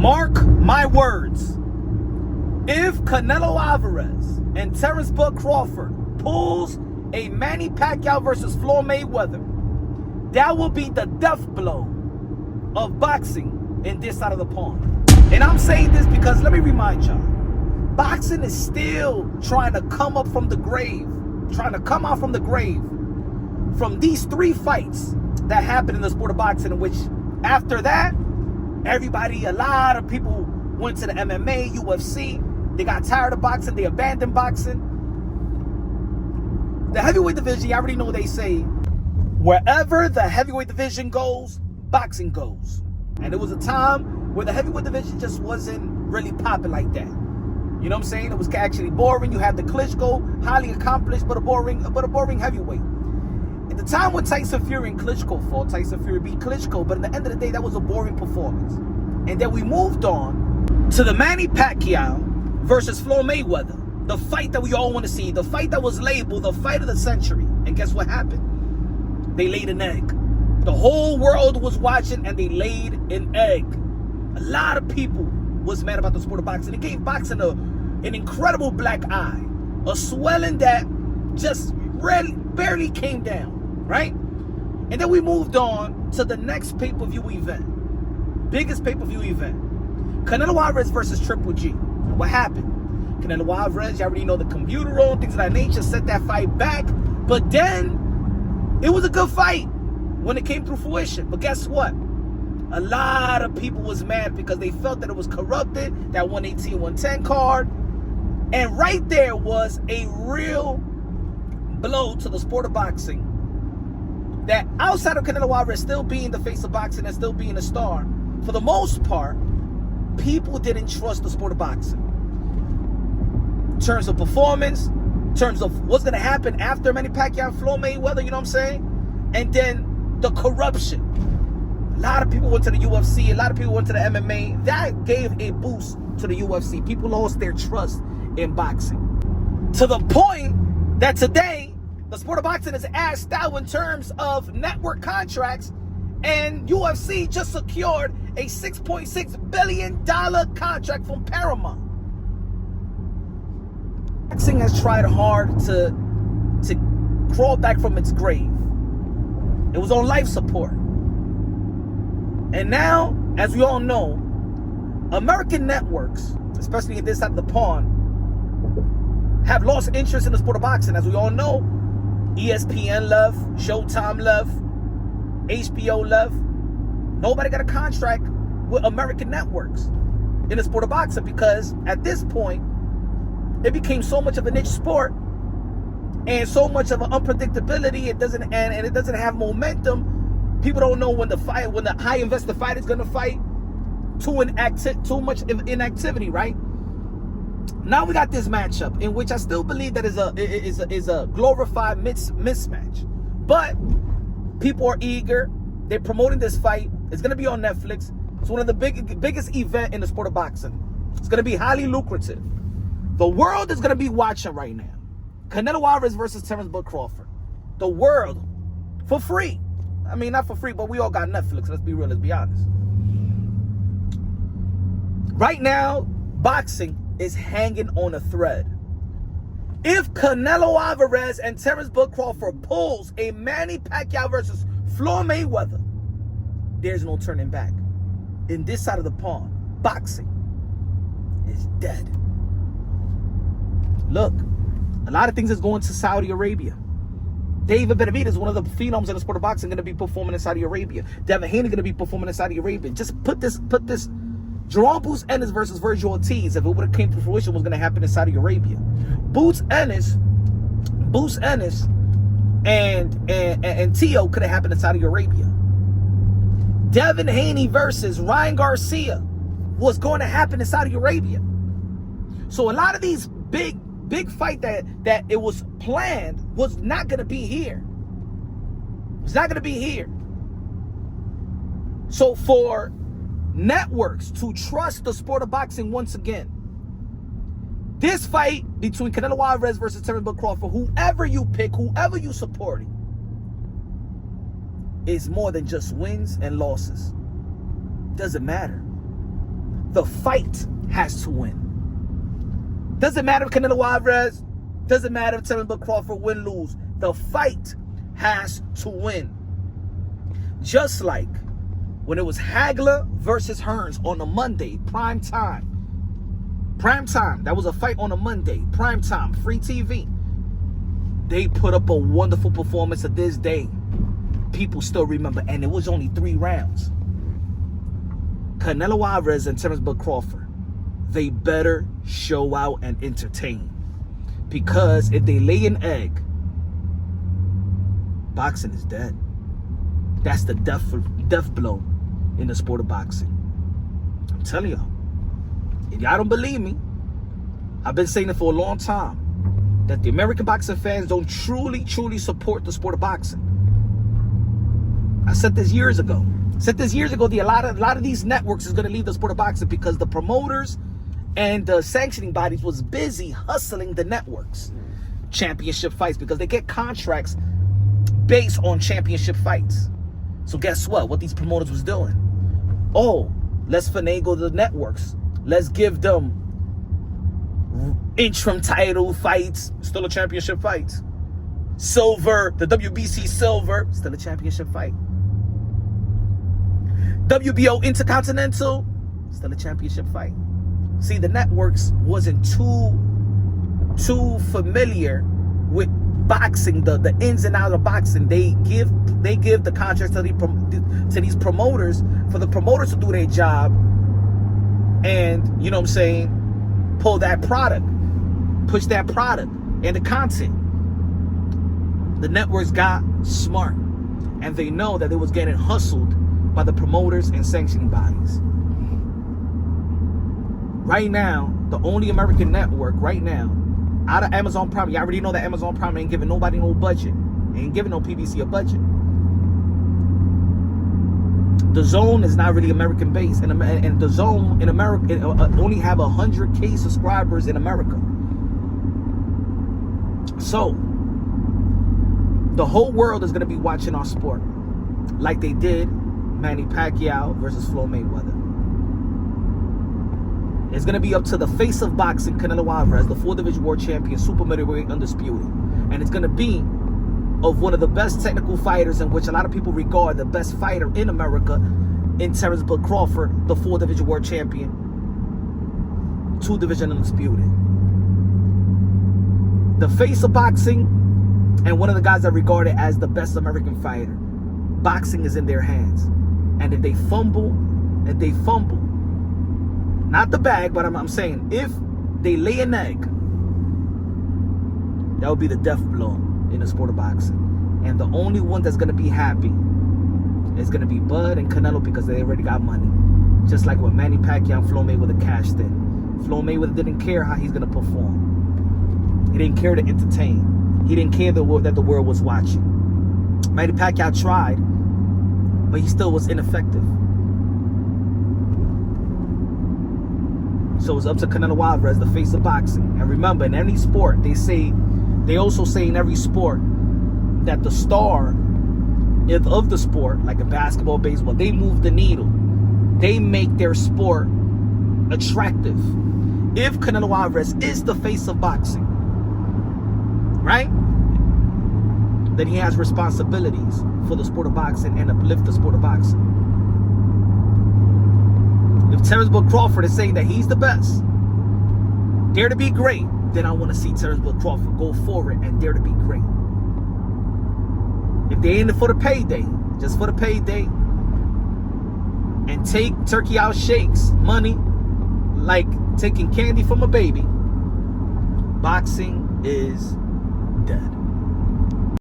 Mark my words. If Canelo Alvarez and Terence Crawford pulls a Manny Pacquiao versus Floyd Mayweather, that will be the death blow of boxing in this side of the pond. And I'm saying this because, let me remind y'all, boxing is still trying to come up from the grave, trying to come out from the grave from these 3 fights that happened in the sport of boxing, in which after that, a lot of people went to the MMA, UFC. They got tired of boxing. They abandoned boxing. The heavyweight division, you already know what they say. Wherever the heavyweight division goes, boxing goes. And there was a time where the heavyweight division just wasn't really popping like that. You know what I'm saying? It was actually boring. You had the Klitschko, highly accomplished, but a boring heavyweight. At the time when Tyson Fury and Klitschko fought, Tyson Fury beat Klitschko, but at the end of the day, that was a boring performance. And then we moved on to the Manny Pacquiao versus Floyd Mayweather, the fight that we all want to see, the fight that was labeled the fight of the century. And guess what happened? They laid an egg. The whole world was watching, and they laid an egg. A lot of people was mad about the sport of boxing. It gave boxing an incredible black eye, a swelling that just barely came down, right? And then we moved on to the next pay-per-view event, biggest pay-per-view event, Canelo Alvarez versus Triple G. What happened? Canelo Alvarez, you already know the computer roll, things of that nature, set that fight back. But then it was a good fight when it came to fruition. But guess what? A lot of people was mad because they felt that it was corrupted, that 118, 110 card. And right there was a real blow to the sport of boxing. That outside of Canelo Alvarez still being the face of boxing and still being a star, for the most part, people didn't trust the sport of boxing. In terms of performance, in terms of what's going to happen after Manny Pacquiao and Floyd Mayweather, you know what I'm saying? And then the corruption. A lot of people went to the UFC. A lot of people went to the MMA. That gave a boost to the UFC. People lost their trust in boxing. To the point that today, the sport of boxing is asked out in terms of network contracts, and UFC just secured a $6.6 billion contract from Paramount. Boxing has tried hard to crawl back from its grave. It was on life support. And now, as we all know, American networks, especially in this side of the pond, have lost interest in the sport of boxing. As we all know, ESPN left, Showtime left, HBO left. Nobody got a contract with American networks in the sport of boxing because at this point, it became so much of a niche sport and so much of an unpredictability. It doesn't and it doesn't have momentum. People don't know when the high invested fight is going to fight. Too much inactivity, right? Now we got this matchup in which I still believe that is a glorified mismatch. But people are eager. They're promoting this fight. It's going to be on Netflix. It's one of the biggest event in the sport of boxing. It's going to be highly lucrative. The world is going to be watching right now. Canelo Alvarez versus Terence Crawford. The world for free. I mean, not for free, but we all got Netflix. Let's be real. Let's be honest. Right now, boxing is hanging on a thread. If Canelo Alvarez and Terence Crawford pulls a Manny Pacquiao versus Floyd Mayweather, there's no turning back. In this side of the pond, boxing is dead. Look, a lot of things is going to Saudi Arabia. David Benavidez, one of the phenoms in the sport of boxing, going to be performing in Saudi Arabia. Devin Haney going to be performing in Saudi Arabia. Just put this. Jerome Boots Ennis versus Virgil Ortiz, if it would have came to fruition, was going to happen in Saudi Arabia. Boots Ennis, and Tio could have happened in Saudi Arabia. Devin Haney versus Ryan Garcia was going to happen in Saudi Arabia. So a lot of these big fight that it was planned was not going to be here. It's not going to be here. So for networks to trust the sport of boxing once again, this fight between Canelo Alvarez versus Terence Crawford, whoever you pick, whoever you supporting, is more than just wins and losses. Doesn't matter. The fight has to win. Doesn't matter if Canelo Alvarez, doesn't matter if Terence Crawford win, lose. The fight has to win. Just like when it was Hagler versus Hearns on a Monday, prime time. Prime time. That was a fight on a Monday, prime time, free TV. They put up a wonderful performance to this day. People still remember, and it was only 3 rounds. Canelo Alvarez and Terence Crawford, they better show out and entertain. Because if they lay an egg, boxing is dead. That's the death blow in the sport of boxing. I'm telling y'all. If y'all don't believe me, I've been saying it for a long time, that the American boxing fans don't truly support the sport of boxing. I said this years ago. A lot of these networks is going to leave the sport of boxing because the promoters and the sanctioning bodies was busy hustling the networks. Championship fights, because they get contracts based on championship fights. So guess what? What these promoters was doing? Oh, let's finagle the networks. Let's give them interim title fights, still a championship fight. Silver, the WBC silver, still a championship fight. WBO Intercontinental, still a championship fight. See, the networks wasn't too familiar with boxing, the ins and outs of boxing. They give the contracts to these promoters for the promoters to do their job, and you know what I'm saying, pull that product, push that product and the content. The networks got smart, and they know that it was getting hustled by the promoters and sanctioning bodies. Right now, the only American network right now, out of Amazon Prime, you already know that Amazon Prime ain't giving nobody no budget. Ain't giving no PBC a budget. The Zone is not really American based, and the Zone in America only have 100K subscribers in America. So the whole world is going to be watching our sport, like they did Manny Pacquiao versus Floyd Mayweather. It's going to be up to the face of boxing, Canelo Alvarez, the 4-division world champion, super middleweight, undisputed. And it's going to be of one of the best technical fighters, in which a lot of people regard the best fighter in America, in Terence Crawford, the 4-division world champion, 2-division undisputed. The face of boxing, and one of the guys that regarded as the best American fighter. Boxing is in their hands. And if they fumble, not the bag, but I'm saying, if they lay an egg, that would be the death blow in the sport of boxing. And the only one that's going to be happy is going to be Bud and Canelo, because they already got money. Just like when Manny Pacquiao and Floyd Mayweather cashed in. Floyd Mayweather didn't care how he's going to perform. He didn't care to entertain. He didn't care that the world was watching. Manny Pacquiao tried, but he still was ineffective. So it's up to Canelo Alvarez, the face of boxing. And remember, in any sport, they also say in every sport that the star of the sport, like in basketball, baseball, they move the needle. They make their sport attractive. If Canelo Alvarez is the face of boxing, right, then he has responsibilities for the sport of boxing and uplift the sport of boxing. If Terence Crawford is saying that he's the best, dare to be great, then I want to see Terence Crawford go forward and dare to be great. If they in it for the payday, just for the payday, and take turkey out shakes, money, like taking candy from a baby, boxing is dead.